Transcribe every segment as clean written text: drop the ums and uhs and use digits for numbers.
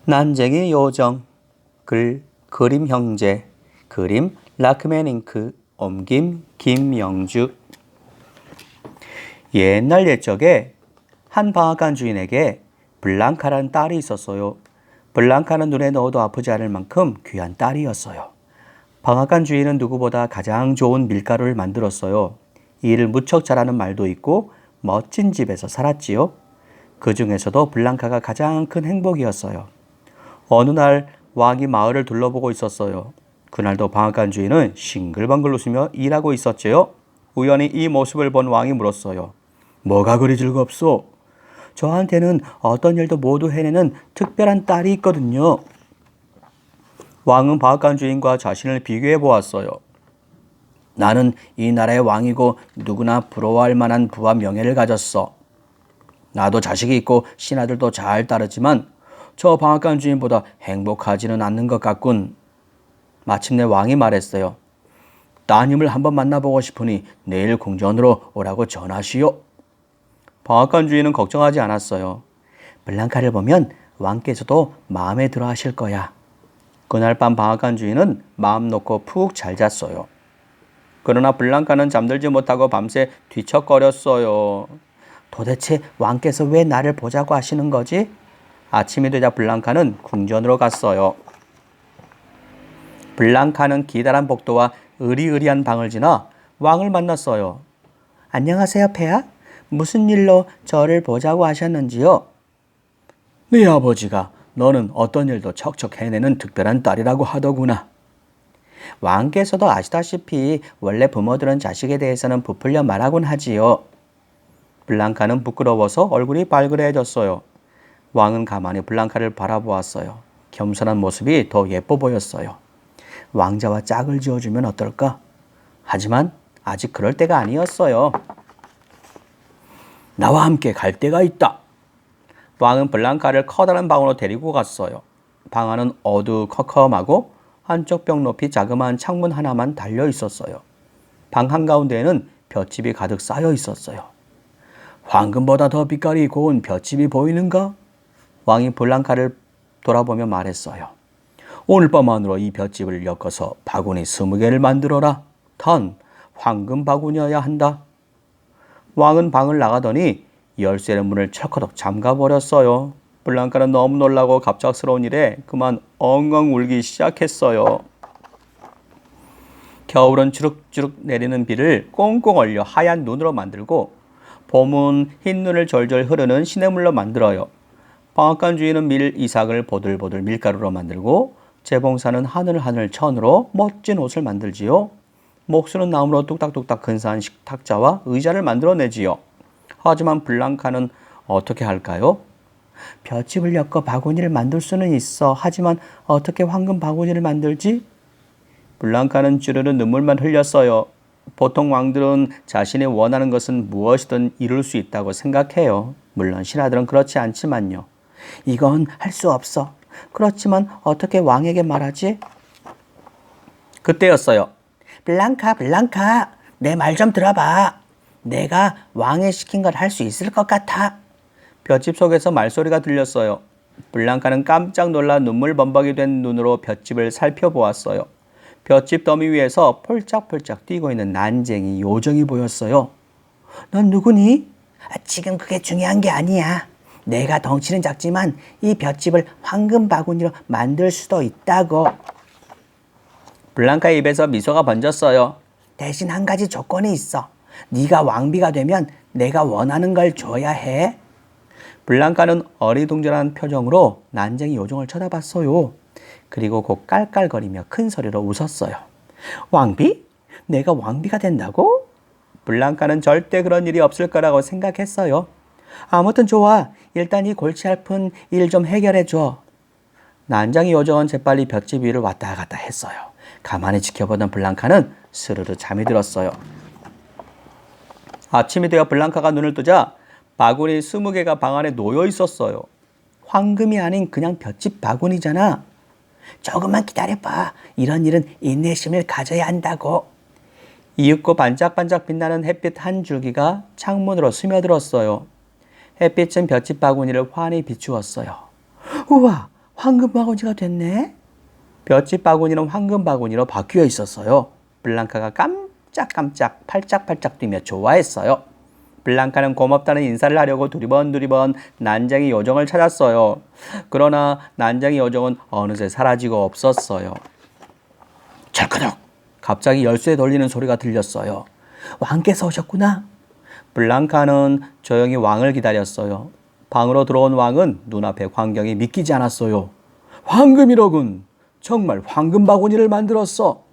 난쟁이 요정. 글 그림 형제. 그림 라크맨잉크. 옮김 김영주. 옛날 옛적에 한 방앗간 주인에게 블랑카라는 딸이 있었어요. 블랑카는 눈에 넣어도 아프지 않을 만큼 귀한 딸이었어요. 방앗간 주인은 누구보다 가장 좋은 밀가루를 만들었어요. 일을 무척 잘하는 말도 있고 멋진 집에서 살았지요. 그 중에서도 블랑카가 가장 큰 행복이었어요. 어느 날 왕이 마을을 둘러보고 있었어요. 그날도 방앗간 주인은 싱글벙글 웃으며 일하고 있었지요. 우연히 이 모습을 본 왕이 물었어요. 뭐가 그리 즐겁소? 저한테는 어떤 일도 모두 해내는 특별한 딸이 있거든요. 왕은 방앗간 주인과 자신을 비교해 보았어요. 나는 이 나라의 왕이고 누구나 부러워할 만한 부와 명예를 가졌어. 나도 자식이 있고 신하들도 잘 따르지만 저 방앗간 주인보다 행복하지는 않는 것 같군. 마침내 왕이 말했어요. 따님을 한번 만나보고 싶으니 내일 궁전으로 오라고 전하시오. 방앗간 주인은 걱정하지 않았어요. 블랑카를 보면 왕께서도 마음에 들어 하실 거야. 그날 밤 방앗간 주인은 마음 놓고 푹 잘 잤어요. 그러나 블랑카는 잠들지 못하고 밤새 뒤척거렸어요. 도대체 왕께서 왜 나를 보자고 하시는 거지? 아침이 되자 블랑카는 궁전으로 갔어요. 블랑카는 기다란 복도와 으리으리한 방을 지나 왕을 만났어요. 안녕하세요, 폐하. 무슨 일로 저를 보자고 하셨는지요? 네 아버지가 너는 어떤 일도 척척 해내는 특별한 딸이라고 하더구나. 왕께서도 아시다시피 원래 부모들은 자식에 대해서는 부풀려 말하곤 하지요. 블랑카는 부끄러워서 얼굴이 발그레해졌어요. 왕은 가만히 블랑카를 바라보았어요. 겸손한 모습이 더 예뻐 보였어요. 왕자와 짝을 지어주면 어떨까? 하지만 아직 그럴 때가 아니었어요. 나와 함께 갈 데가 있다. 왕은 블랑카를 커다란 방으로 데리고 갔어요. 방 안은 어두컴컴하고 한쪽 벽 높이 자그마한 창문 하나만 달려 있었어요. 방 한가운데에는 볏짚이 가득 쌓여 있었어요. 황금보다 더 빛깔이 고운 볏짚이 보이는가? 왕이 블랑카를 돌아보며 말했어요. 오늘 밤 안으로 이 볏짚을 엮어서 바구니 20개를 만들어라. 단 황금 바구니여야 한다. 왕은 방을 나가더니 열쇠는 문을 철커덕 잠가버렸어요. 블랑카는 너무 놀라고 갑작스러운 일에 그만 엉엉 울기 시작했어요. 겨울은 주룩주룩 내리는 비를 꽁꽁 얼려 하얀 눈으로 만들고 봄은 흰 눈을 절절 흐르는 시냇물로 만들어요. 방앗간 주인은 밀 이삭을 보들보들 밀가루로 만들고 재봉사는 하늘하늘 천으로 멋진 옷을 만들지요. 목수는 나무로 뚝딱뚝딱 근사한 식탁자와 의자를 만들어내지요. 하지만 블랑카는 어떻게 할까요? 볏짚을 엮어 바구니를 만들 수는 있어. 하지만 어떻게 황금 바구니를 만들지? 블랑카는 주르르 눈물만 흘렸어요. 보통 왕들은 자신이 원하는 것은 무엇이든 이룰 수 있다고 생각해요. 물론 신하들은 그렇지 않지만요. 이건 할 수 없어. 그렇지만 어떻게 왕에게 말하지? 그때였어요. 블랑카, 내 말 좀 들어봐. 내가 왕이 시킨 걸 할 수 있을 것 같아. 볏짚 속에서 말소리가 들렸어요. 블랑카는 깜짝 놀라 눈물 범벅이 된 눈으로 볏짚을 살펴보았어요. 볏짚 더미 위에서 폴짝폴짝 뛰고 있는 난쟁이 요정이 보였어요. 넌 누구니? 지금 그게 중요한 게 아니야. 내가 덩치는 작지만 이 볏짚을 황금 바구니로 만들 수도 있다고. 블랑카의 입에서 미소가 번졌어요. 대신 한 가지 조건이 있어. 네가 왕비가 되면 내가 원하는 걸 줘야 해. 블랑카는 어리둥절한 표정으로 난쟁이 요정을 쳐다봤어요. 그리고 곧 깔깔거리며 큰 소리로 웃었어요. 왕비? 내가 왕비가 된다고? 블랑카는 절대 그런 일이 없을 거라고 생각했어요. 아무튼 좋아. 일단 이 골치 아픈 일 좀 해결해줘. 난쟁이 요정은 재빨리 볏짚 위를 왔다 갔다 했어요. 가만히 지켜보던 블랑카는 스르르 잠이 들었어요. 아침이 되어 블랑카가 눈을 뜨자 바구니 20개가 방 안에 놓여 있었어요. 황금이 아닌 그냥 볏짚 바구니잖아. 조금만 기다려봐. 이런 일은 인내심을 가져야 한다고. 이윽고 반짝반짝 빛나는 햇빛 한 줄기가 창문으로 스며들었어요. 햇빛은 볏짚 바구니를 환히 비추었어요. 우와, 황금 바구니가 됐네? 볏짚 바구니는 황금 바구니로 바뀌어 있었어요. 블랑카가 깜짝깜짝 팔짝팔짝 뛰며 좋아했어요. 블랑카는 고맙다는 인사를 하려고 두리번 난쟁이 요정을 찾았어요. 그러나 난쟁이 요정은 어느새 사라지고 없었어요. 철커덕! 갑자기 열쇠 돌리는 소리가 들렸어요. 왕께서 오셨구나. 블랑카는 조용히 왕을 기다렸어요. 방으로 들어온 왕은 눈앞의 광경이 믿기지 않았어요. 황금이로군. 정말 황금 바구니를 만들었어.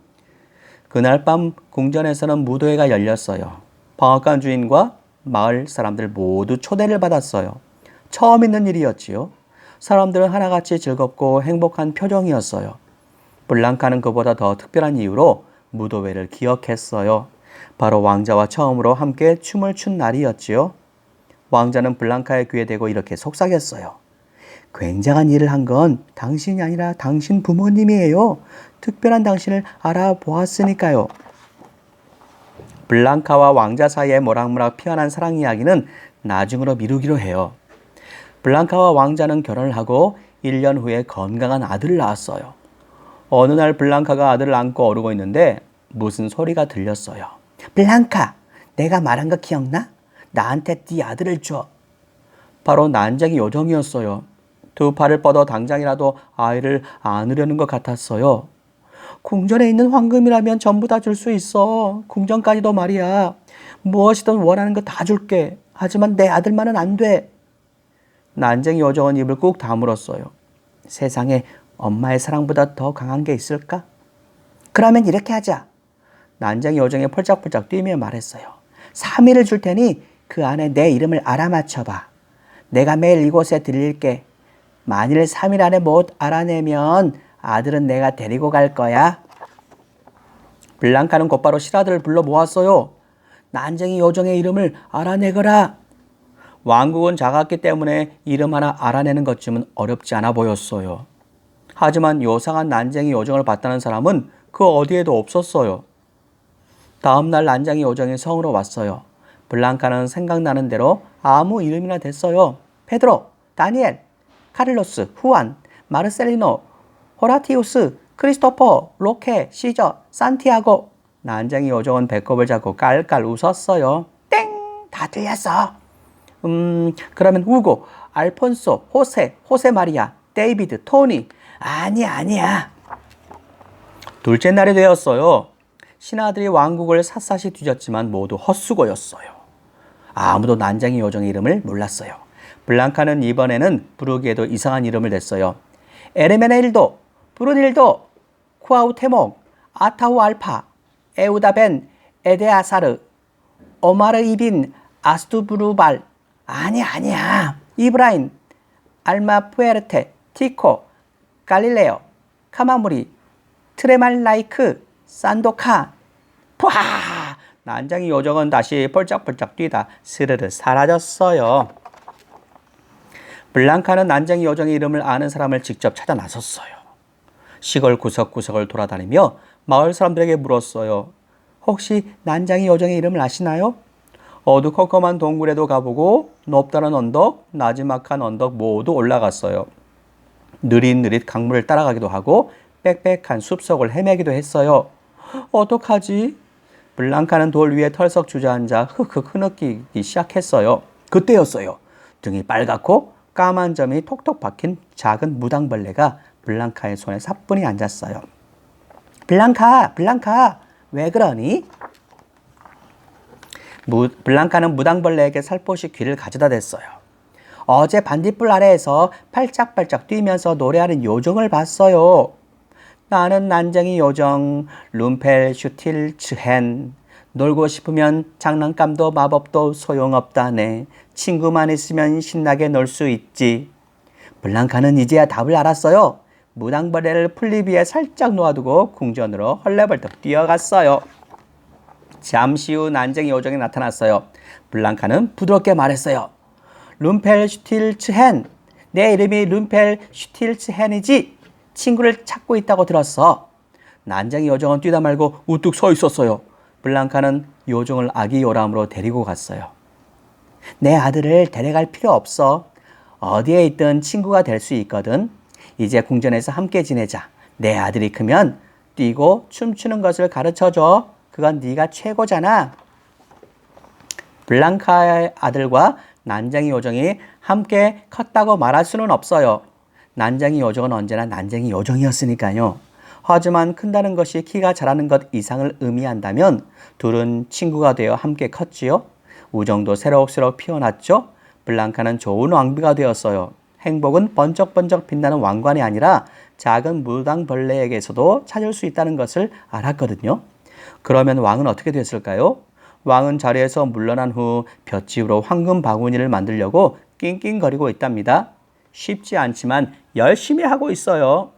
그날 밤 궁전에서는 무도회가 열렸어요. 방앗간 주인과 마을 사람들 모두 초대를 받았어요. 처음 있는 일이었지요. 사람들은 하나같이 즐겁고 행복한 표정이었어요. 블랑카는 그보다 더 특별한 이유로 무도회를 기억했어요. 바로 왕자와 처음으로 함께 춤을 춘 날이었지요. 왕자는 블랑카의 귀에 대고 이렇게 속삭였어요. 굉장한 일을 한 건 당신이 아니라 당신 부모님이에요. 특별한 당신을 알아보았으니까요. 블랑카와 왕자 사이에 모락모락 피어난 사랑 이야기는 나중으로 미루기로 해요. 블랑카와 왕자는 결혼을 하고 1년 후에 건강한 아들을 낳았어요. 어느 날 블랑카가 아들을 안고 오르고 있는데 무슨 소리가 들렸어요. 블랑카, 내가 말한 거 기억나? 나한테 네 아들을 줘. 바로 난쟁이 요정이었어요. 두 팔을 뻗어 당장이라도 아이를 안으려는 것 같았어요. 궁전에 있는 황금이라면 전부 다 줄 수 있어. 궁전까지도 말이야. 무엇이든 원하는 거 다 줄게. 하지만 내 아들만은 안 돼. 난쟁이 요정은 입을 꾹 다물었어요. 세상에 엄마의 사랑보다 더 강한 게 있을까? 그러면 이렇게 하자. 난쟁이 요정이 펄짝펄짝 뛰며 말했어요. 3일을 줄 테니 그 안에 내 이름을 알아맞혀봐. 내가 매일 이곳에 들릴게. 만일 3일 안에 못 알아내면 아들은 내가 데리고 갈 거야. 블랑카는 곧바로 신하들을 불러 모았어요. 난쟁이 요정의 이름을 알아내거라. 왕국은 작았기 때문에 이름 하나 알아내는 것쯤은 어렵지 않아 보였어요. 하지만 요상한 난쟁이 요정을 봤다는 사람은 그 어디에도 없었어요. 다음날 난쟁이 요정이 성으로 왔어요. 블랑카는 생각나는 대로 아무 이름이나 댔어요. 페드로, 다니엘, 카를로스, 후안, 마르셀리노, 호라티우스, 크리스토퍼, 로케, 시저, 산티아고. 난쟁이 요정은 배꼽을 잡고 깔깔 웃었어요. 땡! 다 틀렸어. 그러면 우고, 알폰소, 호세 마리아, 데이비드, 토니. 아니야. 둘째 날이 되었어요. 신하들이 왕국을 샅샅이 뒤졌지만 모두 헛수고였어요. 아무도 난쟁이 요정의 이름을 몰랐어요. 블랑카는 이번에는 부르기에도 이상한 이름을 냈어요. 에르메네일도, 브루닐도, 쿠아우테몽, 아타우 알파, 에우다벤, 에데아사르, 오마르 이빈, 아스투브루발. 아니야. 이브라임, 알마 푸에르테, 티코, 갈릴레오, 카마무리, 트레말라이크, 산도카. 푸하! 난쟁이 요정은 다시 펄짝펄짝 뛰다 스르르 사라졌어요. 블랑카는 난쟁이 요정의 이름을 아는 사람을 직접 찾아 나섰어요. 시골 구석구석을 돌아다니며 마을 사람들에게 물었어요. 혹시 난쟁이 요정의 이름을 아시나요? 어두컴컴한 동굴에도 가보고 높다는 언덕, 나지막한 언덕 모두 올라갔어요. 느릿느릿 강물을 따라가기도 하고 빽빽한 숲속을 헤매기도 했어요. 어떡하지? 블랑카는 돌 위에 털썩 주저앉아 흑흑 흐느끼기 시작했어요. 그때였어요. 등이 빨갛고 까만 점이 톡톡 박힌 작은 무당벌레가 블랑카의 손에 사뿐히 앉았어요. 블랑카, 왜 그러니? 블랑카는 무당벌레에게 살포시 귀를 가져다 댔어요. 어제 반딧불 아래에서 팔짝팔짝 뛰면서 노래하는 요정을 봤어요. 나는 난쟁이 요정 룸펠슈틸츠헨. 놀고 싶으면 장난감도 마법도 소용없다네. 친구만 있으면 신나게 놀 수 있지. 블랑카는 이제야 답을 알았어요. 무당벌레를 풀잎 위에 살짝 놓아두고 궁전으로 헐레벌떡 뛰어갔어요. 잠시 후 난쟁이 요정이 나타났어요. 블랑카는 부드럽게 말했어요. 룸펠슈틸츠헨. 내 이름이 룸펠슈틸츠헨이지. 친구를 찾고 있다고 들었어. 난쟁이 요정은 뛰다 말고 우뚝 서 있었어요. 블랑카는 요정을 아기 요람으로 데리고 갔어요. 내 아들을 데려갈 필요 없어. 어디에 있든 친구가 될 수 있거든. 이제 궁전에서 함께 지내자. 내 아들이 크면 뛰고 춤추는 것을 가르쳐줘. 그건 네가 최고잖아. 블랑카의 아들과 난쟁이 요정이 함께 컸다고 말할 수는 없어요. 난쟁이 요정은 언제나 난쟁이 요정이었으니까요. 하지만 큰다는 것이 키가 자라는 것 이상을 의미한다면 둘은 친구가 되어 함께 컸지요. 우정도 새록새록 피어났죠. 블랑카는 좋은 왕비가 되었어요. 행복은 번쩍번쩍 빛나는 왕관이 아니라 작은 무당벌레에게서도 찾을 수 있다는 것을 알았거든요. 그러면 왕은 어떻게 됐을까요? 왕은 자리에서 물러난 후 볏짚으로 황금 바구니를 만들려고 낑낑거리고 있답니다. 쉽지 않지만 열심히 하고 있어요.